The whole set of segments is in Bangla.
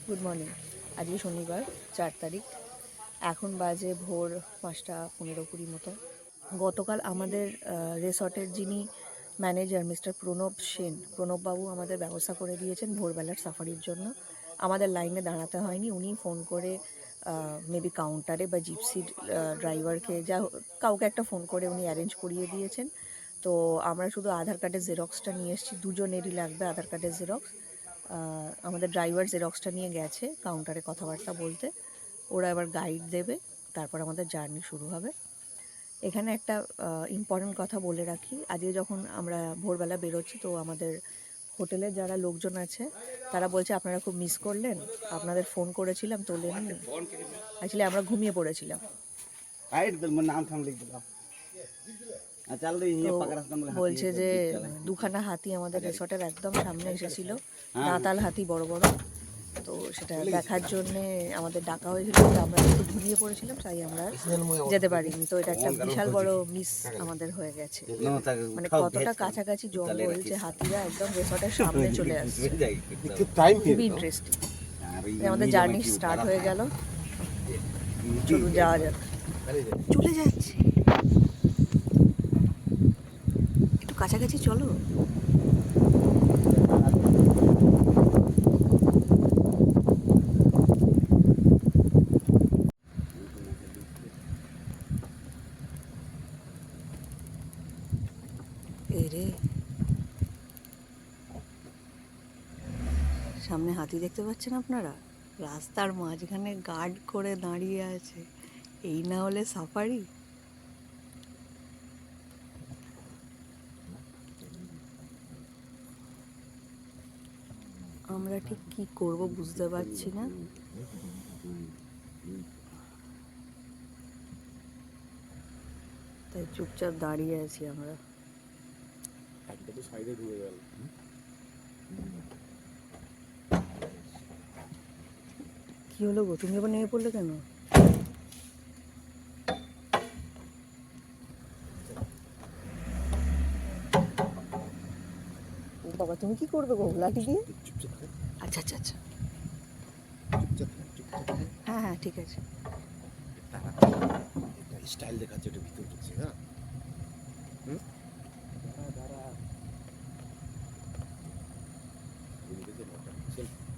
Good morning. আজকে শনিবার 4 তারিখ, এখন বাজে ভোর 5:15-20 মতো। গতকাল আমাদের রিসর্টের যিনি ম্যানেজার মিস্টার প্রণববাবু আমাদের ব্যবস্থা করে দিয়েছেন ভোরবেলার সাফারির জন্য। আমাদের লাইনে দাঁড়াতে হয়নি, উনি ফোন করে মেবি কাউন্টারে বা জিপসির ড্রাইভারকে কাউকে একটা ফোন করে উনি অ্যারেঞ্জ করিয়ে দিয়েছেন। তো আমরা শুধু আধার কার্ডের জেরক্সটা নিয়ে এসেছি, দুজনেরই লাগবে আধার কার্ডের জেরক্স। আমাদের ড্রাইভার জেরক্সটা নিয়ে গেছে কাউন্টারে কথাবার্তা বলতে, ওরা এবার গাইড দেবে, তারপর আমাদের জার্নি শুরু হবে। এখানে একটা ইম্পর্টেন্ট কথা বলে রাখি, আজকে যখন আমরা ভোরবেলা বেরোচ্ছি তো আমাদের হোটেলের যারা লোকজন আছে তারা বলছে আপনারা খুব মিস করলেন, আপনাদের ফোন করেছিলাম তোলেননি। অ্যাকচুয়ালি আমরা ঘুমিয়ে পড়েছিলাম। বলছে যে দুখানা হাতি আমাদের রিসর্টের একদম সামনে এসেছিল, দাঁতাল হাতি বড় বড়। তো সেটা দেখার জন্যে আমাদের ডাকা হয়েছিল, আমরা একটু ঘুমিয়ে পড়েছিলাম, তাই আমরা যেতে পারিনি। তো এটা একটা বিশাল বড় মিস আমাদের হয়ে গেছে। মানে কতটা কাছাকাছি জঙ্গল যে হাতিরা একদম রিসর্টের সামনে চলে আসছে, খুবই ইন্টারেস্টিং। আমাদের জার্নি স্টার্ট হয়ে গেল, চলুন যাওয়া যাক। চলে যাচ্ছে, একটু কাছাকাছি চলো। এরে সামনে হাতি দেখতে পাচ্ছেন আপনারা, রাস্তার মাঝখানে গার্ড করে দাঁড়িয়ে আছে। এই না হলে সাফারি। আমরা ঠিক কি করব বুঝতে পারছি না। তাই চুপচাপ দাঁড়িয়ে আছি আমরা। কি হলো গো, তুমি আবার নেমে পড়লে কেন? বাবা তুমি কি করবে গো লাঠি দিয়ে? আচ্ছা আচ্ছা আচ্ছা, হ্যাঁ হ্যাঁ ঠিক আছে। স্টাইল দেখাচ্ছে, এটা ভিতরে ঢুকছে। হ্যাঁ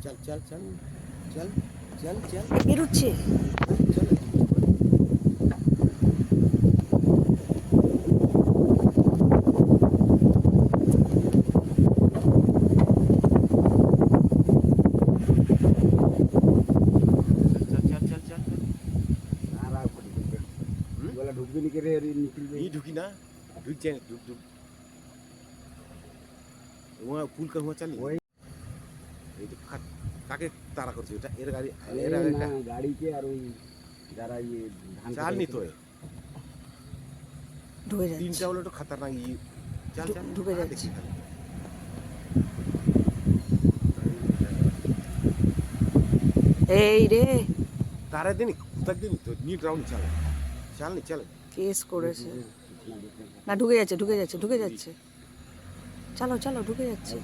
চল চল চল চল চল চল বেরোচ্ছে। ढुकी ना ढुक जाए ढुक ढुक वहाँ पुल का हुआ चल কাকে তারা করছে এটা? এর গাড়ি গাড়িকে আর ওই যারা ইয়ে ধান চাল নি তো ঢুকে যাচ্ছে, তিনটা হলো তো খতরনাক। চল চল ঢুকে যাচ্ছে। এই রে তারা দিন কোথায় দিন তো নিট রাউন্ড চল চল নি চল কেস করেছে না, ঢুকে যাচ্ছে ঢুকে যাচ্ছে ঢুকে যাচ্ছে, চলো চলো ঢুকে যাচ্ছে।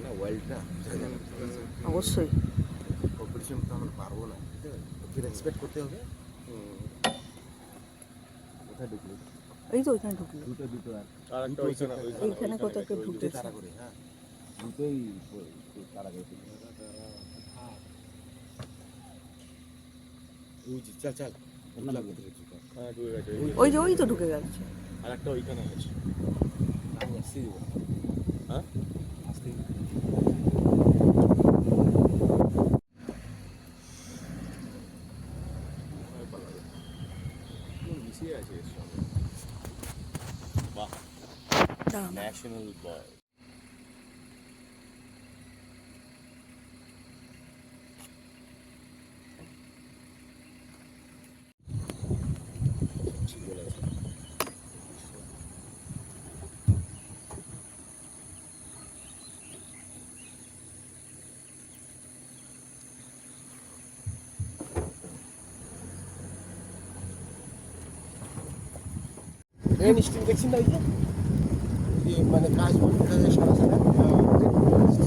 না ওয়ার্ল্ড না অবশ্যই কম্পিটিশন তো আমরা পারবো না, ওকে রেসপেক্ট করতে হবে। কোথায় ঢুকলো? এই তো ওইখানে ঢুকলো, দুটো আর এইখানে কোথাও কেউ ঢুকতেছে। তারা করে হ্যাঁ দুটোই তারা গেছিল। চল চল ওই যে ওই তো ঢুকে যাচ্ছে। আর একটা ওইখানে আছে হ্যাঁ ন্যাশনাল বয়। এই মিষ্টি দেখছেন না, এই যে যে মানে কাজ দেখা যায় সারা সারা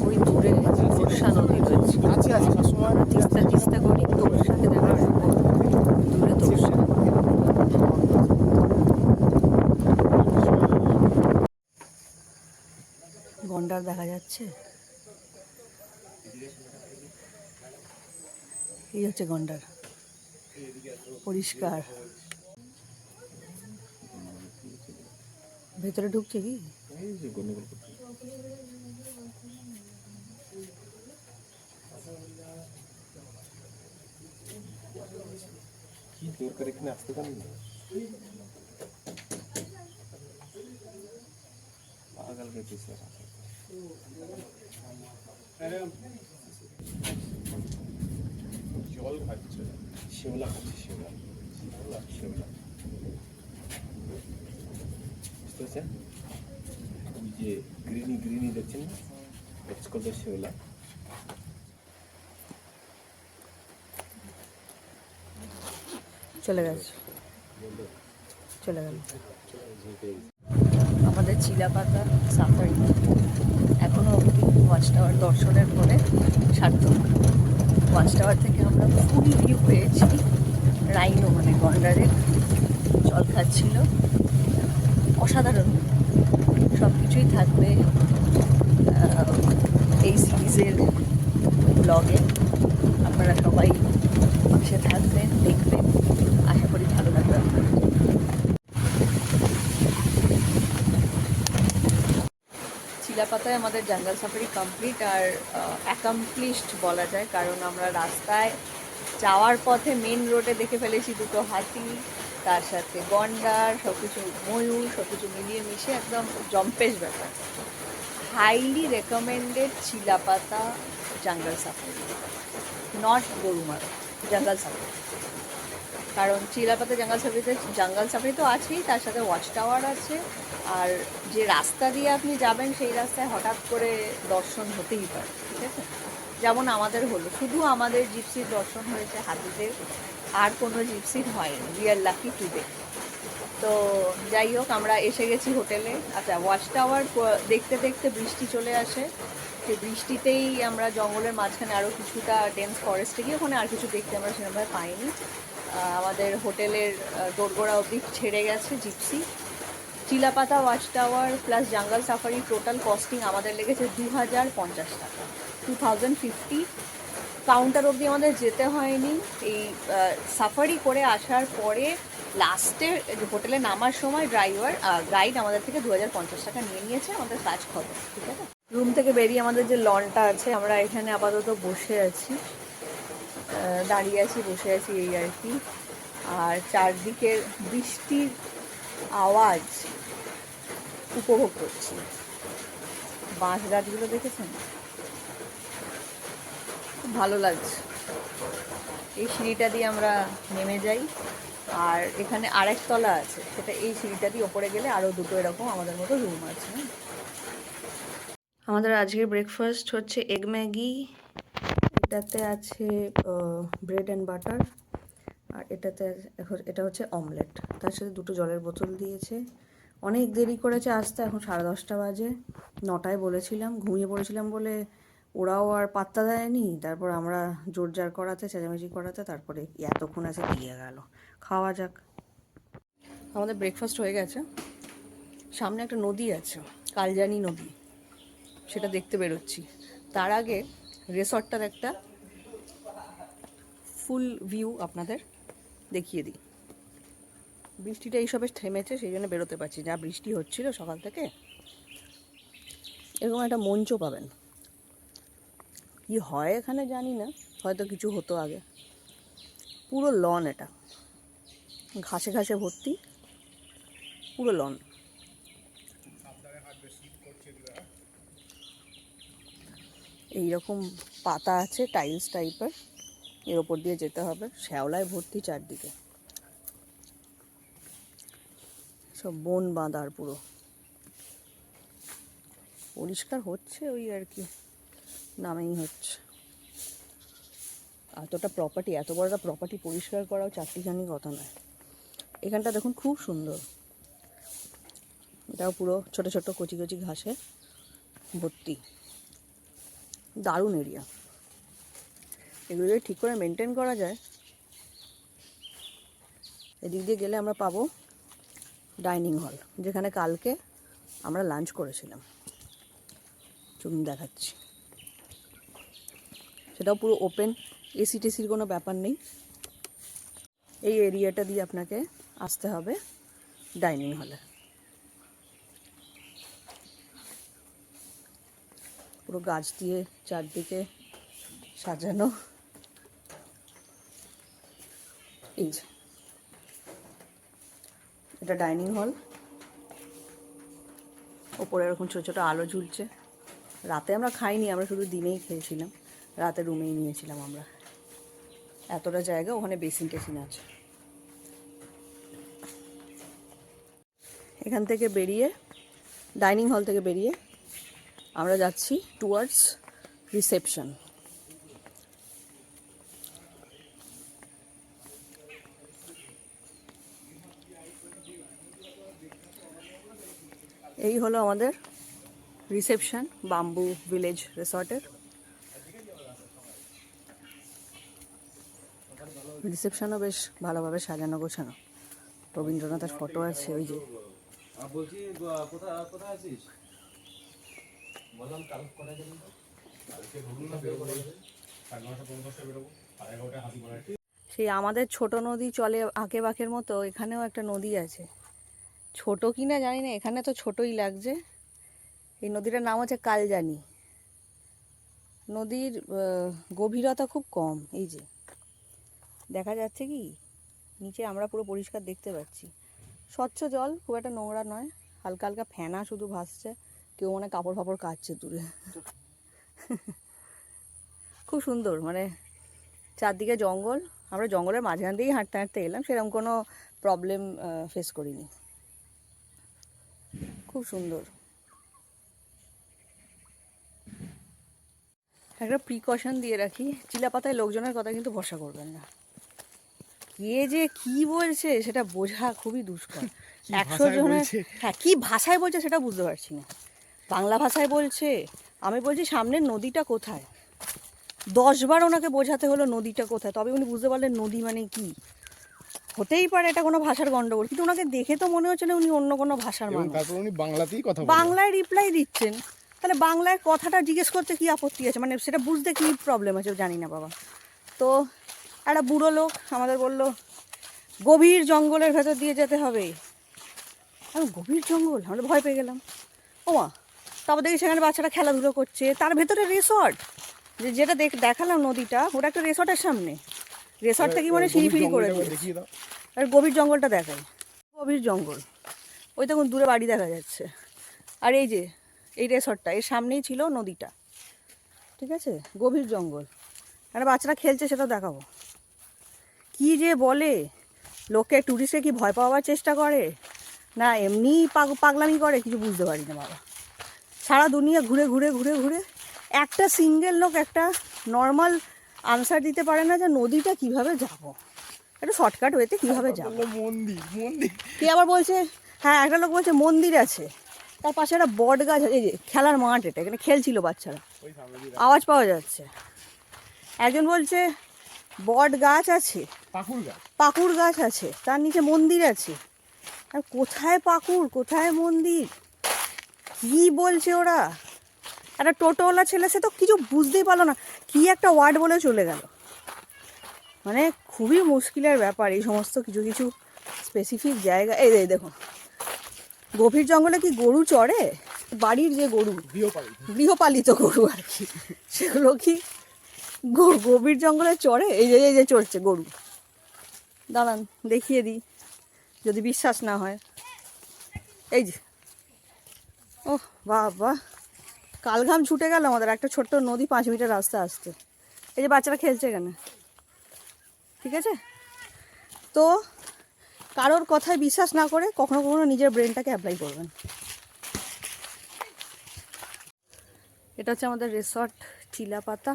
ওই দূরে তোরসা নদী রয়েছে, আছে আছে সময় আমরা তিস্তা তিস্তা করি, তোরসাকে দেখা যায় দূরে তোরসা। গন্ডার দেখা যাচ্ছে, এই হচ্ছে গন্ডার, পরিষ্কার। ভেতরে ঢুকছে কি? কি দরকার এখানে আসতে পারেন না পাগল গেছে স্যার জল খাচ্ছে শেওলা খাচ্ছে শেওলা শেওলা শেওলা বুঝতে পারছেন ওই যে গ্রিনি গ্রিনি দেখছেন না ইটস কল্ড শেওলা চলে গেছে, চলে গেল। আমাদের চিলাপাতা সাফারি এখনো অবধি ওয়াচ টাওয়ার দর্শনের পরে সার্থক। ওয়াচ টাওয়ার থেকে আমরা ফুল ভিউ পেয়েছি, রাইনো মানে গন্ডারের জল খাচ্ছিল, অসাধারণ। সব কিছুই থাকবে এই সিরিজের ব্লগে, আপনারা সবাই পাশে থাকবেন, দেখবেন, আশা করি ভালো লাগবে আপনাদের। চিলাপাতায় আমাদের জঙ্গল সাফারি কমপ্লিট আর অ্যাকমপ্লিশড বলা যায়, কারণ আমরা রাস্তায় যাওয়ার পথে মেন রোডে দেখে ফেলেছি দুটো হাতি, তার সাথে গন্ডার, সব কিছু ময়ূর, সব কিছু মিলিয়ে মিশে একদম জম্পেশ ব্যাপার। হাইলি রেকমেন্ডেড চিলাপাতা জঙ্গল সাফারি, নট গরুমারা, জঙ্গল সাফারি। কারণ চিলাপাতা জঙ্গল সাফারি তো আছেই, তার সাথে ওয়াচ টাওয়ার আছে, আর যে রাস্তা দিয়ে আপনি যাবেন সেই রাস্তায় হঠাৎ করে দর্শন হতেই পারে, ঠিক আছে? যেমন আমাদের হলো, শুধু আমাদের জিপসির দর্শন হয়েছে হাতিদের, আর কোনো জিপসির হয়নি। We are lucky today. তো যাই হোক, আমরা এসে গেছি হোটেলে। আচ্ছা, ওয়াচ টাওয়ার দেখতে দেখতে বৃষ্টি চলে আসে, সেই বৃষ্টিতেই আমরা জঙ্গলের মাঝখানে আরও কিছুটা ডেন্স ফরেস্টে গিয়ে ওখানে আর কিছু দেখতে আমরা সেরকমভাবে পাইনি। আমাদের হোটেলের দোরগোড়া অবধি ছেড়ে গেছে gypsy. Chilapata watch tower plus জঙ্গল সাফারি টোটাল কস্টিং আমাদের লেগেছে 2050 টাকা, 2050। কাউন্টার অবধি আমাদের যেতে হয়নি। এই সাফারি করে আসার পরে লাস্টে হোটেলে নামার সময় গাইড আমাদের থেকে 2050 টাকা নিয়ে নিয়েছে, আমাদের কাজ খতম, ঠিক আছে? রুম থেকে বেরিয়ে আমাদের যে লনটা আছে, আমরা এখানে আপাতত বসে আছি, দাঁড়িয়ে আছি, বসে আছি, এই আর কি। আর চারদিকের বৃষ্টির আওয়াজ উপভোগ করছি। বাঁশ গাছগুলো দেখেছেন, খুব ভালো লাগছে। এই সিঁড়িটা দিয়ে আমরা নেমে যাই, আর এখানে আরেক তলা আছে, সেটা এই সিঁড়িটা দিয়ে ওপরে গেলে আরও দুটো এরকম আমাদের মতো রুম আছে। আমাদের আজকের ব্রেকফাস্ট হচ্ছে এগ ম্যাগি, এটাতে আছে ব্রেড অ্যান্ড বাটার, আর এটা হচ্ছে অমলেট, তার সাথে দুটো জলের বোতল দিয়েছে। অনেক দেরি করেছে আসতে, এখন 10:30 বাজে। 9টায় বলেছিলাম, ঘুমিয়ে পড়েছিলাম বলে ওরাও আর পাত্তা দেয়নি। তারপর আমরা জোরজার করাতে, চেঁচামেচি করাতে, তারপরে এতক্ষণ আছে দিয়ে গেল। খাওয়া যাক। আমাদের ব্রেকফাস্ট হয়ে গেছে। সামনে একটা নদী আছে, কালজানি নদী, সেটা দেখতে বেরোচ্ছি। তার আগে রিসর্টটার একটা ফুল ভিউ আপনাদের দেখিয়ে দিই। বৃষ্টিটা এইসবে থেমেছে, সেই জন্য বেরোতে পারছি, যা বৃষ্টি হচ্ছিল সকাল থেকে। এরকম একটা মঞ্চ পাবেন, কি হয় এখানে জানি না, হয়তো কিছু হতো আগে। পুরো লন, এটা ঘাসে ঘাসে ভর্তি, পুরো লন। এইরকম পাতা আছে টাইলস টাইপের, এর ওপর দিয়ে যেতে হবে, শ্যাওলায় ভর্তি চারদিকে, সব বন বাঁধার, পুরো পরিষ্কার হচ্ছে ওই আর কি, নামেই হচ্ছে। এতটা প্রপার্টি, এত বড় একটা প্রপার্টি পরিষ্কার করাও চারটিখানি কথা নয়। এখানটা দেখুন খুব সুন্দর, এটাও পুরো ছোট ছোট কচি কচি ঘাসে ভর্তি। দারুণ এরিয়া। এগুলো যদি ঠিক করে মেনটেন করা যায়, এদিক দিয়ে গেলে আমরা পাবো ডাইনিং হল, যেখানে কালকে আমরা লাঞ্চ করেছিলাম। চলুন দেখাচ্ছি। সেটাও পুরো ওপেন, এসি টেসির কোনো ব্যাপার নেই। এই এরিয়াটা দিয়ে আপনাকে আসতে হবে ডাইনিং হলে। পুরো গাছ দিয়ে চারদিকে সাজানো। এই যে এটা ডাইনিং হল, ওপরে এরকম ছোটো ছোটো আলো ঝুলছে। রাতে আমরা খাইনি, আমরা শুধু দিনেই খেয়েছিলাম, রাতে রুমেই নিয়েছিলাম আমরা। এতটা জায়গা, ওখানে বেসিন টেসিন আছে। এখান থেকে বেরিয়ে, ডাইনিং হল থেকে বেরিয়ে আমরা যাচ্ছি টুয়ার্ডস রিসেপশন। এই হলো আমাদের রিসেপশন বাম্বু ভিলেজ রিসর্টের। রিসেপশনও বেশ ভালোভাবে সাজানো গোছানো। রবীন্দ্রনাথের ফটো আছে ওই যে। বলছি কোথায় আছিস? বললাম কাল কটা যাবেন? সেই আমাদের ছোট নদী চলে আঁকে বাঁকের মতো, এখানেও একটা নদী আছে। ছোট কি না জানি না, এখানে তো ছোটই লাগছে। এই নদীটার নাম হচ্ছে কালজানি। নদীর গভীরতা খুব কম। এই যে দেখা যাচ্ছে কি নিচে, আমরা পুরো পরিষ্কার দেখতে পাচ্ছি। স্বচ্ছ জল, খুব একটা নোংরা নয়, হালকা হালকা ফেনা শুধু ভাসছে। কেউ মনে কাপড় ফাপড় কাচছে দূরে। খুব সুন্দর, মানে চারদিকে জঙ্গল। আমরা জঙ্গলের মাঝখান দিয়েই হাঁটতে হাঁটতে এলাম, সেরকম কোনো প্রবলেম ফেস করিনি। খুব সুন্দর। একটা প্রিকশন দিয়ে রাখি, চিলাপাতায় লোকজনের কথা কিন্তু ভরসা করবেন না। কে যে কি বলছে সেটা বোঝা খুবই দুষ্কর। 100 জনের, হ্যাঁ কি ভাষায় বলছে সেটা বুঝতে পারছি না। বাংলা ভাষায় বলছে, আমি বলছি সামনের নদীটা কোথায়। 10 বার ওনাকে বোঝাতে হলো নদীটা কোথায়, তবে উনি বুঝতে পারলেন নদী মানে কি। হতেই পারে এটা কোনো ভাষার গন্ডগোল, কিন্তু ওনাকে দেখে তো মনে হচ্ছে না উনি অন্য কোনো ভাষার মানুষ। তারপর উনি বাংলাতেই কথা বলেন। বাংলায় রিপ্লাই দিচ্ছেন, তাহলে বাংলায় কথাটা জিজ্ঞেস করতে কি আপত্তি আছে, মানে সেটা বুঝতে কি প্রবলেম আছে জানি না বাবা। তো একটা বুড়ো লোক আমাদের বলল গভীর জঙ্গলের ভেতর দিয়ে যেতে হবে। আমি গভীর জঙ্গল, আমরা ভয় পেয়ে গেলাম। ও মা, তারপর দেখি সেখানে বাচ্চারা খেলাধুলো করছে, তার ভেতরে রিসর্ট। যেটা দেখালাম নদীটা, ওটা একটা রিসর্টের সামনে। রিসর্টটা কি মানে সিঁড়ি ফিরি করে দিয়েছে। আর গভীর জঙ্গলটা দেখায়, গভীর জঙ্গল। ওই দেখুন দূরে বাড়ি দেখা যাচ্ছে। আর এই যে এই রিসর্টটা, এর সামনেই ছিল নদীটা। ঠিক আছে, গভীর জঙ্গল। আর বাচ্চারা খেলছে, সেটাও দেখাবো। কি যে বলে, লোকে ট্যুরিস্টে কি ভয় পাওয়ার চেষ্টা করে না এমনি পাগলামি করে, কিছু বুঝতে পারি না বাবা। সারা দুনিয়া ঘুরে ঘুরে ঘুরে ঘুরে একটা সিঙ্গেল লোক একটা নর্মাল আনসার দিতে পারে না যে নদীটা কিভাবে যাব, একটা শর্টকাট ওয়েতে কিভাবে যাব। মন্দির মন্দির কে আবার বলছে, হ্যাঁ একটা লোক বলছে মন্দির আছে, তার পাশে একটা বট গাছ, এই যে খেলার মাঠ, এটা এখানে খেলছিল বাচ্চারা, আওয়াজ পাওয়া যাচ্ছে। একজন বলছে বট গাছ আছে, পাকুড় গাছ আছে, তার নিচে মন্দির আছে। আর কোথায় পাকুড়, কোথায় মন্দির, কি বলছে ওরা? একটা টোটোওয়ালা ছেলে, সে তো কিছু বুঝতেই পারলো না, কি একটা ওয়ার্ড বলে চলে গেল। মানে খুবই মুশকিলের ব্যাপার এই সমস্ত কিছু কিছু স্পেসিফিক জায়গা। এই দেখুন, গভীর জঙ্গলে কি গরু চড়ে? বাড়ির যে গরু, গৃহপালিত গরু আর কি, সেগুলো কি গভীর জঙ্গলে চড়ে? এই যে চড়ছে গরু। দাঁড়ান দেখিয়ে দিই, যদি বিশ্বাস না হয়। এই যে, ও বাবা, কালঘাম ছুটে গেল আমাদের। একটা ছোট্ট নদী, 5 মিনিটের রাস্তা আসতে। এই যে বাচ্চারা খেলছে এখানে, ঠিক আছে। তো কারোর কথায় বিশ্বাস না করে কখনো কখনো নিজের ব্রেনটাকে অ্যাপ্লাই করবেন। এটা হচ্ছে আমাদের রিসর্ট চিলাপাতা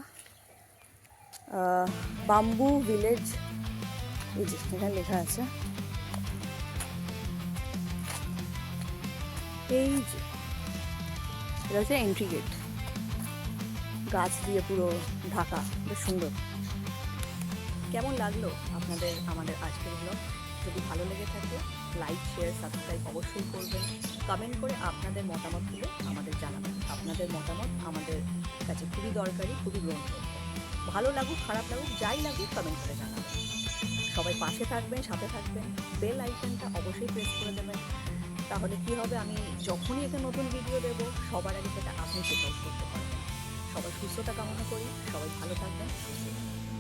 বাম্বু ভিলেজ। এই যে এখানে লেখা আছে। এই যে এটা হচ্ছে এন্ট্রি গেট, গাছ দিয়ে পুরো ঢাকা, বেশ সুন্দর। কেমন লাগলো আপনাদের আমাদের আজকের ব্লগ? যদি ভালো লেগে থাকে লাইক শেয়ার সাবস্ক্রাইব অবশ্যই করবেন। কমেন্ট করে আপনাদের মতামতগুলো আমাদের জানাবেন। আপনাদের মতামত আমাদের কাছে খুবই দরকারি, খুবই গ্রহণযোগ্য। ভালো লাগুক খারাপ লাগুক যাই লাগুক কমেন্ট করে জানাবেন। সবাই পাশে থাকবেন, সাথে থাকবেন, বেল আইকনটা অবশ্যই প্রেস করে দেবেন। তাহলে কি হবে, আমি যখনই একটা নতুন ভিডিও দেব সবার আগে সেটা আপনি চেক আউট করতে পারবেন। সবার সুস্থতা কামনা করি, সবাই ভালো থাকবেন, সুস্থ থাকবেন।